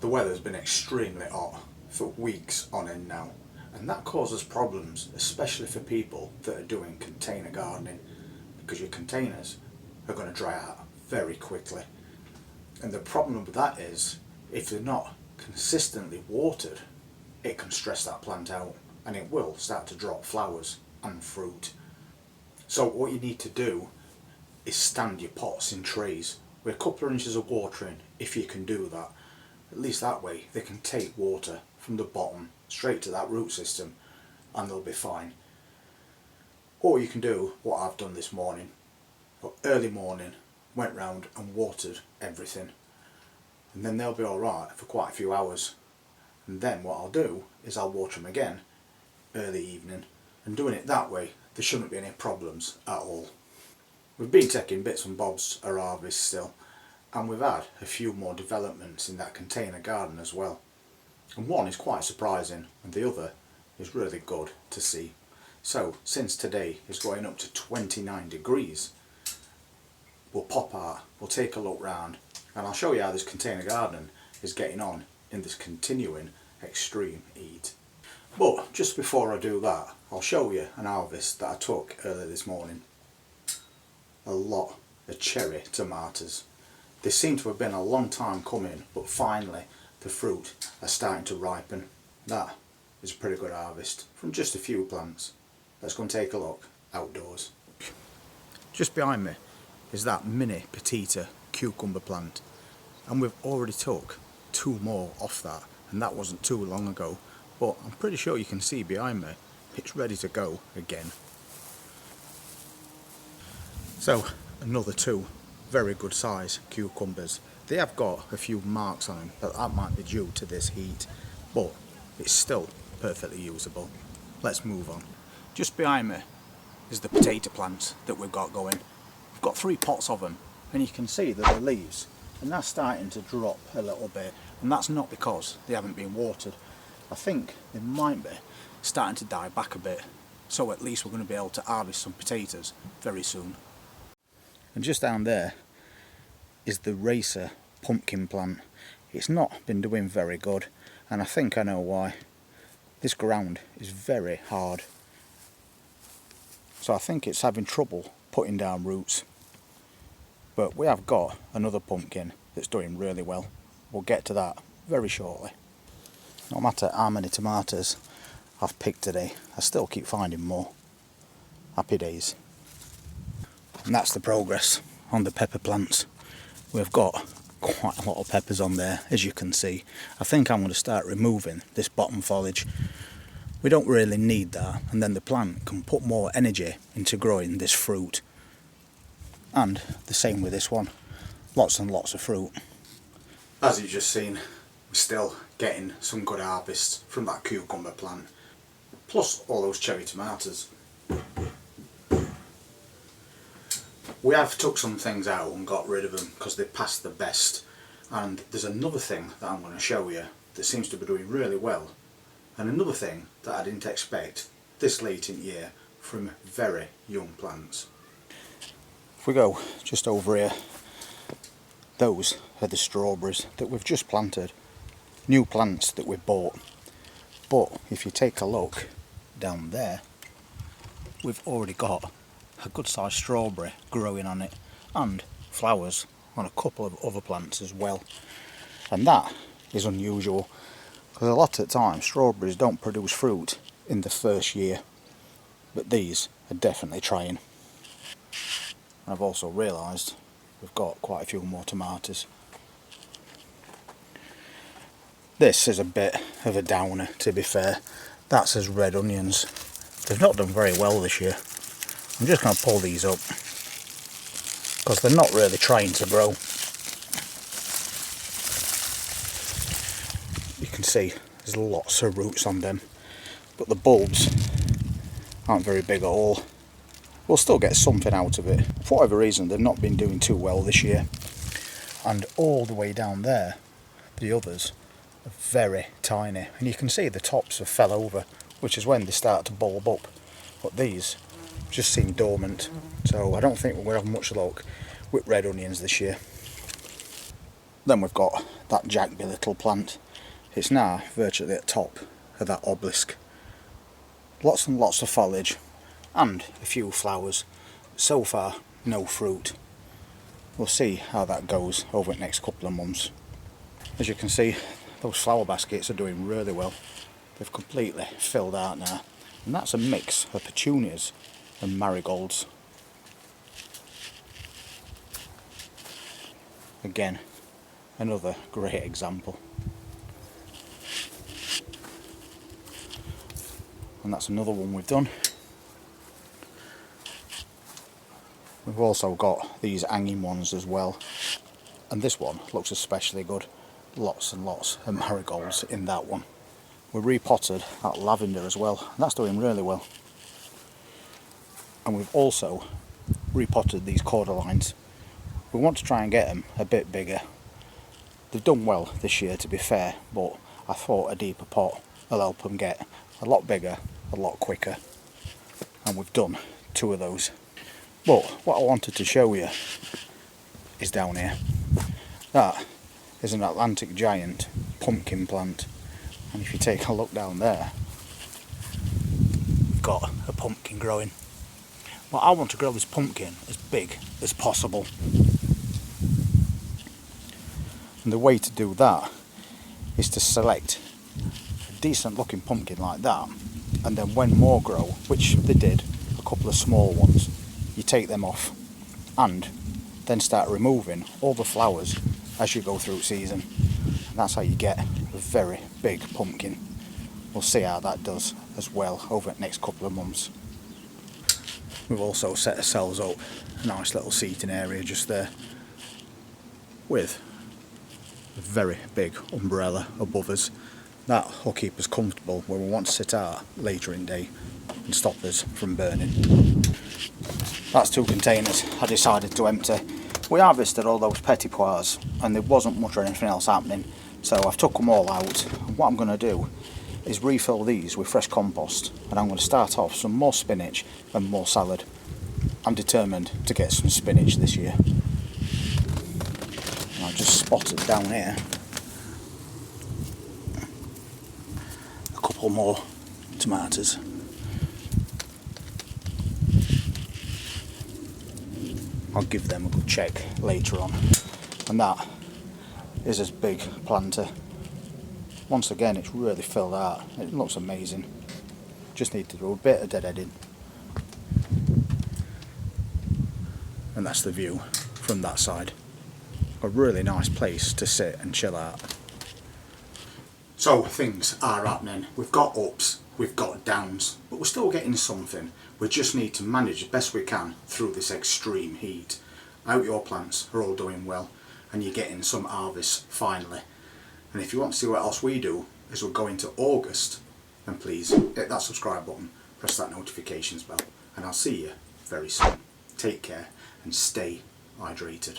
The weather's been extremely hot for weeks on end now, and that causes problems, especially for people that are doing container gardening, because your containers are going to dry out very quickly. And the problem with that is, if they're not consistently watered, it can stress that plant out and it will start to drop flowers and fruit. So what you need to do is stand your pots in trays with a couple of inches of water in, if you can do that. At least that way they can take water from the bottom straight to that root system and they'll be fine. Or you can do what I've done this morning. Early morning, went round and watered everything, and then they'll be alright for quite a few hours. And then what I'll do is I'll water them again early evening, and doing it that way there shouldn't be any problems at all. We've been taking bits and bobs of harvest still, and we've had a few more developments in that container garden as well. And one is quite surprising and the other is really good to see. So since today is going up to 29 degrees, we'll pop out, we'll take a look round, and I'll show you how this container garden is getting on in this continuing extreme heat. But just before I do that, I'll show you an harvest that I took earlier this morning. A lot of cherry tomatoes. They seem to have been a long time coming, but finally the fruit are starting to ripen. That is a pretty good harvest from just a few plants. Let's go and take a look outdoors. Just behind me is that mini Petita cucumber plant, and we've already took 2 more off that, and that wasn't too long ago, but I'm pretty sure you can see behind me it's ready to go again. So another 2 very good size cucumbers. They have got a few marks on them, but that might be due to this heat, but it's still perfectly usable. Let's move on. Just behind me is the potato plants that we've got going. We've got 3 pots of them, and you can see that the leaves and that's starting to drop a little bit, and that's not because they haven't been watered. I think they might be starting to die back a bit, so at least we're going to be able to harvest some potatoes very soon. And just down there is the Racer pumpkin plant. It's not been doing very good, and I think I know why. This ground is very hard, so I think it's having trouble putting down roots. But we have got another pumpkin that's doing really well. We'll get to that very shortly. No matter how many tomatoes I've picked today, I still keep finding more. Happy days. And that's the progress on the pepper plants. We've got quite a lot of peppers on there, as you can see. I think I'm going to start removing this bottom foliage. We don't really need that, and then the plant can put more energy into growing this fruit. And the same with this one, lots and lots of fruit. As you've just seen, we're still getting some good harvests from that cucumber plant, plus all those cherry tomatoes. We have took some things out and got rid of them because they passed the best, and there's another thing that I'm going to show you that seems to be doing really well, and another thing that I didn't expect this late in the year from very young plants. If we go just over here, those are the strawberries that we've just planted, new plants that we bought. But if you take a look down there, we've already got a good sized strawberry growing on it, and flowers on a couple of other plants as well. And that is unusual, because a lot of the time strawberries don't produce fruit in the first year, but these are definitely trying. I've also realised we've got quite a few more tomatoes. This is a bit of a downer, to be fair. That says red onions. They've not done very well this year. I'm just going to pull these up because they're not really trying to grow. You can see there's lots of roots on them, but the bulbs aren't very big at all. We'll still get something out of it. For whatever reason, they've not been doing too well this year. And all the way down there, the others are very tiny, and you can see the tops have fell over, which is when they start to bulb up. But these just seem dormant, so I don't think we're going to have much luck with red onions this year. Then we've got that Jackby little plant. It's now virtually at the top of that obelisk. Lots and lots of foliage and a few flowers. So far, no fruit. We'll see how that goes over the next couple of months. As you can see, those flower baskets are doing really well. They've completely filled out now. And that's a mix of petunias and marigolds. Again, another great example. And that's another one we've done. We've also got these hanging ones as well. And this one looks especially good. Lots and lots of marigolds in that one. We repotted that lavender as well, and that's doing really well. And we've also repotted these cordylines. We want to try and get them a bit bigger. They've done well this year, to be fair, but I thought a deeper pot will help them get a lot bigger, a lot quicker. And we've done 2 of those. But what I wanted to show you is down here. That is an Atlantic giant pumpkin plant. And if you take a look down there, we've got a pumpkin growing. Well, I want to grow this pumpkin as big as possible. And the way to do that is to select a decent looking pumpkin like that, and then when more grow, which they did, a couple of small ones, you take them off and then start removing all the flowers as you go through season. And that's how you get a very big pumpkin. We'll see how that does as well over the next couple of months. We've also set ourselves up a nice little seating area just there with a very big umbrella above us. That will keep us comfortable where we want to sit out later in the day and stop us from burning. That's 2 containers I decided to empty. We harvested all those petit pois and there wasn't much or anything else happening, so I've took them all out. And what I'm going to do is refill these with fresh compost, and I'm going to start off some more spinach and more salad. I'm determined to get some spinach this year. And I've just spotted down here a couple more tomatoes. I'll give them a good check later on. And that is this big planter. Once again, it's really filled out. It looks amazing. Just need to do a bit of deadheading. And that's the view from that side. A really nice place to sit and chill out. So things are happening. We've got ups, we've got downs, but we're still getting something. We just need to manage as best we can through this extreme heat. I hope your plants are all doing well and you're getting some harvest finally. And if you want to see what else we do as we're going to August, then please hit that subscribe button, press that notifications bell, and I'll see you very soon. Take care and stay hydrated.